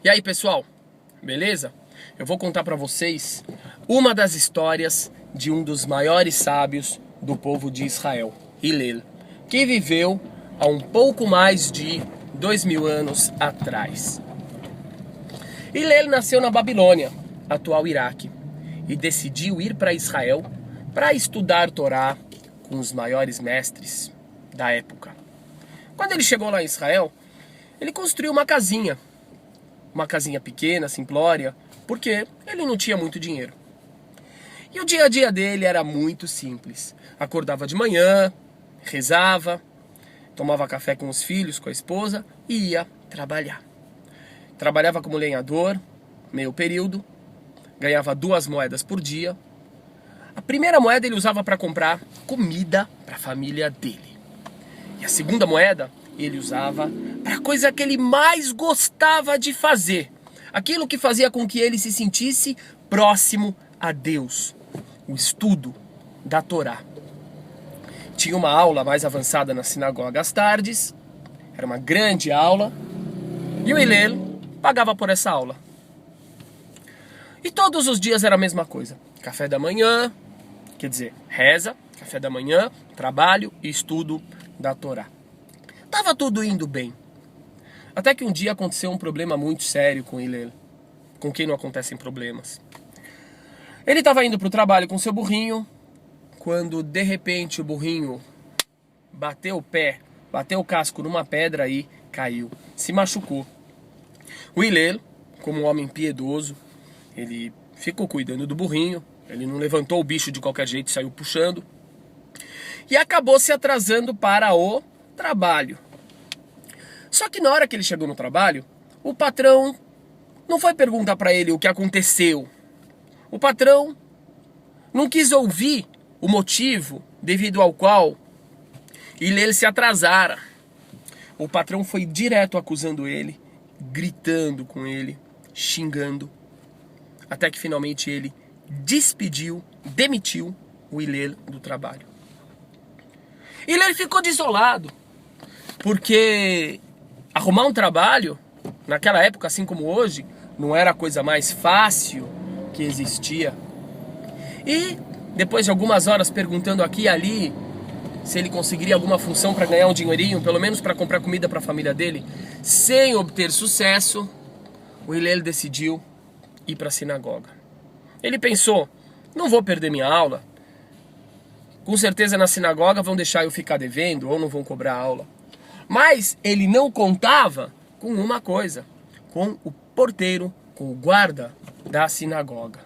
E aí, pessoal, beleza? Eu vou contar para vocês uma das histórias de um dos maiores sábios do povo de Israel, Hillel, que viveu há um pouco mais de 2000 anos atrás. Hillel nasceu na Babilônia, atual Iraque, e decidiu ir para Israel para estudar Torá com os maiores mestres da época. Quando ele chegou lá em Israel, ele construiu uma casinha pequena, simplória, porque ele não tinha muito dinheiro. E o dia a dia dele era muito simples. Acordava de manhã, rezava, tomava café com os filhos, com a esposa e ia trabalhar. Trabalhava como lenhador, meio período, ganhava 2 moedas por dia. A primeira moeda ele usava para comprar comida para a família dele. E a segunda moeda ele usava para a coisa que ele mais gostava de fazer. Aquilo que fazia com que ele se sentisse próximo a Deus. O estudo da Torá. Tinha uma aula mais avançada na sinagoga às tardes. Era uma grande aula. E o Hillel pagava por essa aula. E todos os dias era a mesma coisa. Café da manhã, quer dizer, reza, café da manhã, trabalho e estudo da Torá. Tava tudo indo bem. Até que um dia aconteceu um problema muito sério com Hillel. Com quem não acontecem problemas. Ele estava indo para o trabalho com seu burrinho, quando de repente o burrinho bateu o pé, bateu o casco numa pedra e caiu. Se machucou. O Hillel, como um homem piedoso, ele ficou cuidando do burrinho. Ele não levantou o bicho de qualquer jeito, saiu puxando. E acabou se atrasando para o trabalho. Só que na hora que ele chegou no trabalho, o patrão não foi perguntar para ele o que aconteceu. O patrão não quis ouvir o motivo devido ao qual ele se atrasara. O patrão foi direto acusando ele, gritando com ele, xingando, até que finalmente ele demitiu o Hillel do trabalho. Hillel ficou desolado, porque arrumar um trabalho, naquela época, assim como hoje, não era a coisa mais fácil que existia. E depois de algumas horas perguntando aqui e ali se ele conseguiria alguma função para ganhar um dinheirinho, pelo menos para comprar comida para a família dele, sem obter sucesso, o Hillel decidiu ir para a sinagoga. Ele pensou, não vou perder minha aula, com certeza na sinagoga vão deixar eu ficar devendo ou não vão cobrar aula. Mas ele não contava com uma coisa, com o porteiro, com o guarda da sinagoga.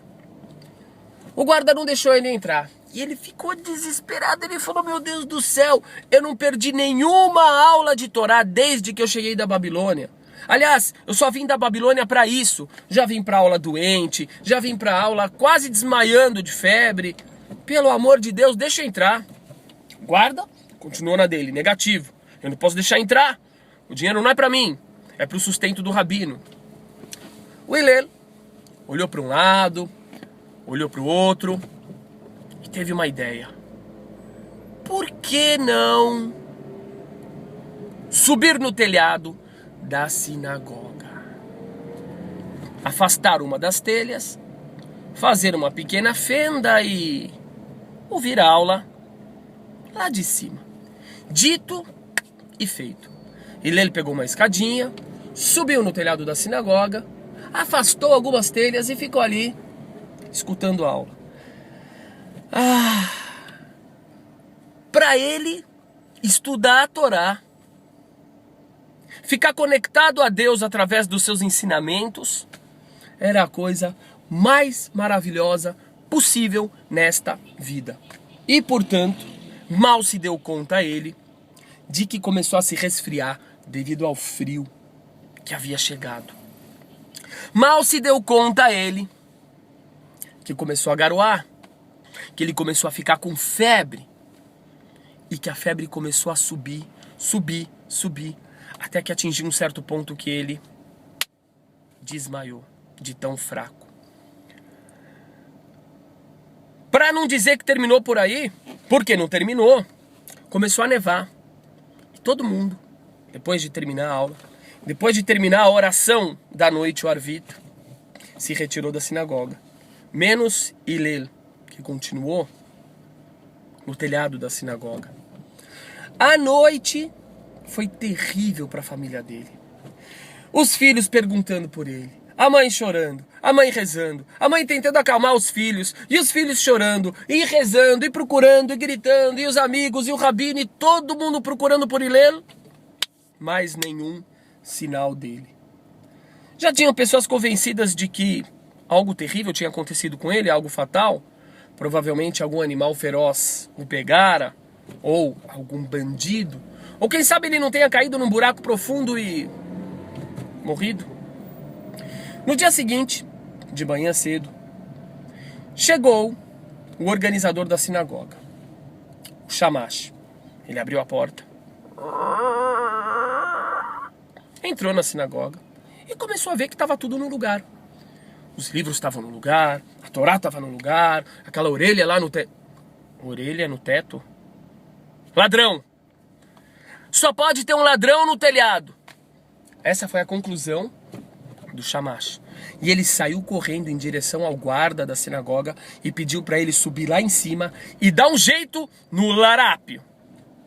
O guarda não deixou ele entrar. E ele ficou desesperado, ele falou, meu Deus do céu, eu não perdi nenhuma aula de Torá desde que eu cheguei da Babilônia. Aliás, eu só vim da Babilônia para isso. Já vim para aula doente, já vim para aula quase desmaiando de febre. Pelo amor de Deus, deixa eu entrar. Guarda continuou na dele, negativo. Eu não posso deixar entrar. O dinheiro não é para mim, é para o sustento do rabino. O Hillel olhou para um lado, olhou para o outro e teve uma ideia. Por que não subir no telhado da sinagoga? Afastar uma das telhas, fazer uma pequena fenda e ouvir a aula lá de cima. Dito e feito. Hillel pegou uma escadinha, subiu no telhado da sinagoga, afastou algumas telhas e ficou ali escutando a aula. Para ele estudar a Torá, ficar conectado a Deus através dos seus ensinamentos, era a coisa mais maravilhosa possível nesta vida. E, portanto, mal se deu conta ele de que começou a se resfriar devido ao frio que havia chegado. Mal se deu conta ele que começou a garoar, que ele começou a ficar com febre e que a febre começou a subir, até que atingiu um certo ponto que ele desmaiou de tão fraco. Para não dizer que terminou por aí, porque não terminou, começou a nevar. E todo mundo, depois de terminar a aula, Depois de terminar a oração da noite, o Arvita se retirou da sinagoga. Menos Hillel, que continuou no telhado da sinagoga. A noite foi terrível para a família dele. Os filhos perguntando por ele, a mãe chorando, a mãe rezando, a mãe tentando acalmar os filhos, e os filhos chorando, e rezando, e procurando, e gritando, e os amigos, e o rabino, e todo mundo procurando por Hillel, mas nenhum sinal dele. Já tinham pessoas convencidas de que algo terrível tinha acontecido com ele, algo fatal, provavelmente algum animal feroz o pegara, ou algum bandido, ou quem sabe ele não tenha caído num buraco profundo e morrido. No dia seguinte, de manhã cedo, chegou o organizador da sinagoga, o Shamash. Ele abriu a porta, entrou na sinagoga e começou a ver que estava tudo no lugar. Os livros estavam no lugar, a Torá estava no lugar, aquela orelha lá no teto. Orelha no teto? Ladrão! Só pode ter um ladrão no telhado. Essa foi a conclusão do Shamash. E ele saiu correndo em direção ao guarda da sinagoga e pediu para ele subir lá em cima e dar um jeito no larápio.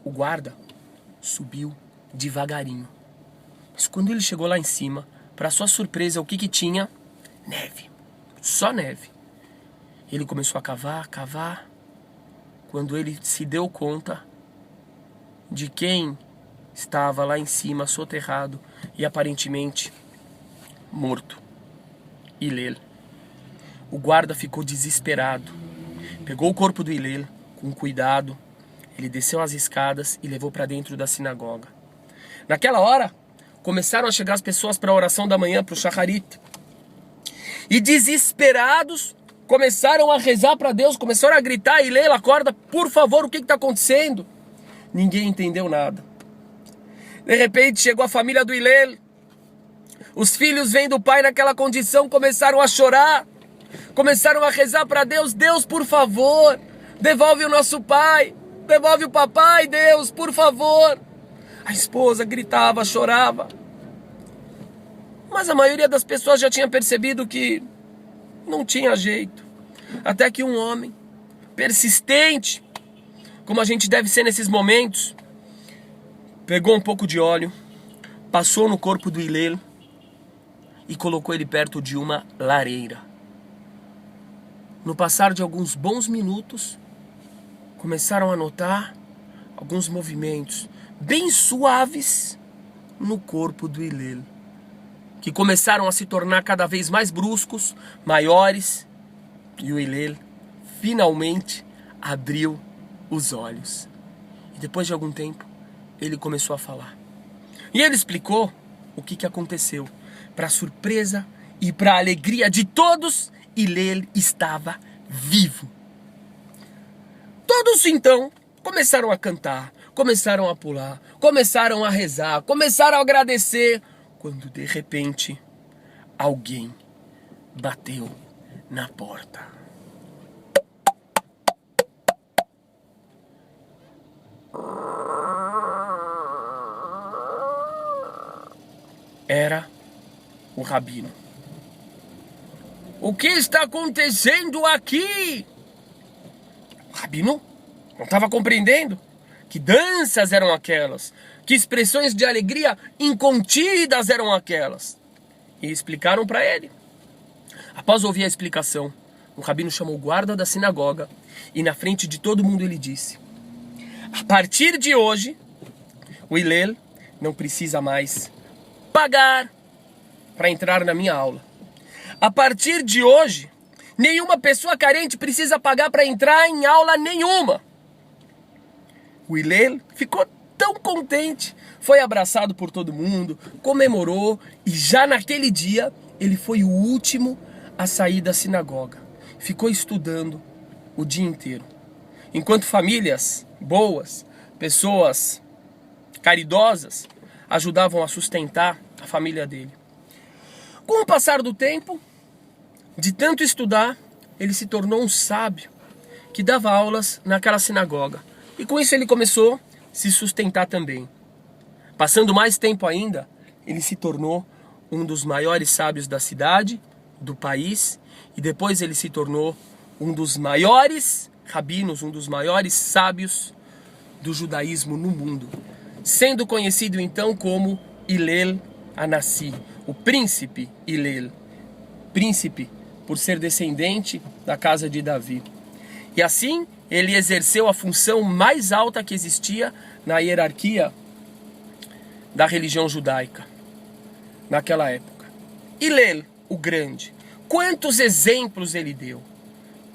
O guarda subiu devagarinho. Mas quando ele chegou lá em cima, para sua surpresa, o que tinha? Neve. Só neve. Ele começou a cavar, cavar. Quando ele se deu conta de quem estava lá em cima, soterrado e aparentemente morto. Hillel. O guarda ficou desesperado. Pegou o corpo do Hillel com cuidado. Ele desceu as escadas e levou para dentro da sinagoga. Naquela hora, começaram a chegar as pessoas para a oração da manhã, para o Shacharit. E desesperados, começaram a rezar para Deus, começaram a gritar, Hillel, acorda, por favor, o que está acontecendo? Ninguém entendeu nada. De repente chegou a família do Hillel. Os filhos vendo o pai naquela condição começaram a chorar. Começaram a rezar para Deus. Deus, por favor, devolve o nosso pai. Devolve o papai, Deus, por favor. A esposa gritava, chorava. Mas a maioria das pessoas já tinha percebido que não tinha jeito. Até que um homem persistente, como a gente deve ser nesses momentos, pegou um pouco de óleo, passou no corpo do Hillel e colocou ele perto de uma lareira. No passar de alguns bons minutos, começaram a notar alguns movimentos bem suaves no corpo do Hillel, que começaram a se tornar cada vez mais bruscos, maiores, e o Hillel finalmente abriu os olhos. E depois de algum tempo, ele começou a falar. E ele explicou o que aconteceu. Para surpresa e para alegria de todos, Hillel estava vivo. Todos então começaram a cantar, começaram a pular, começaram a rezar, começaram a agradecer, quando de repente alguém bateu na porta. Era o rabino. O que está acontecendo aqui? O rabino não estava compreendendo. Que danças eram aquelas? Que expressões de alegria incontidas eram aquelas? E explicaram para ele. Após ouvir a explicação, o rabino chamou o guarda da sinagoga e na frente de todo mundo ele disse: a partir de hoje, o Hillel não precisa mais pagar para entrar na minha aula. A partir de hoje, nenhuma pessoa carente precisa pagar para entrar em aula nenhuma. O Hillel ficou tão contente, foi abraçado por todo mundo, comemorou e já naquele dia ele foi o último a sair da sinagoga. Ficou estudando o dia inteiro. Enquanto famílias boas, pessoas caridosas, ajudavam a sustentar a família dele. Com o passar do tempo, de tanto estudar, ele se tornou um sábio que dava aulas naquela sinagoga. E com isso ele começou a se sustentar também. Passando mais tempo ainda, ele se tornou um dos maiores sábios da cidade, do país, e depois ele se tornou um dos maiores rabinos, um dos maiores sábios do judaísmo no mundo, sendo conhecido então como Hillel Hanassi, o príncipe Hillel, príncipe por ser descendente da casa de Davi. E assim ele exerceu a função mais alta que existia na hierarquia da religião judaica naquela época. Hillel, o grande, quantos exemplos ele deu?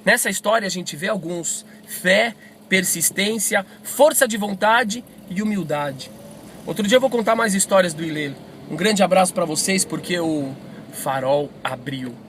Nessa história a gente vê alguns: fé, persistência, força de vontade e humildade. Outro dia eu vou contar mais histórias do Hillel. Um grande abraço para vocês, porque o farol abriu.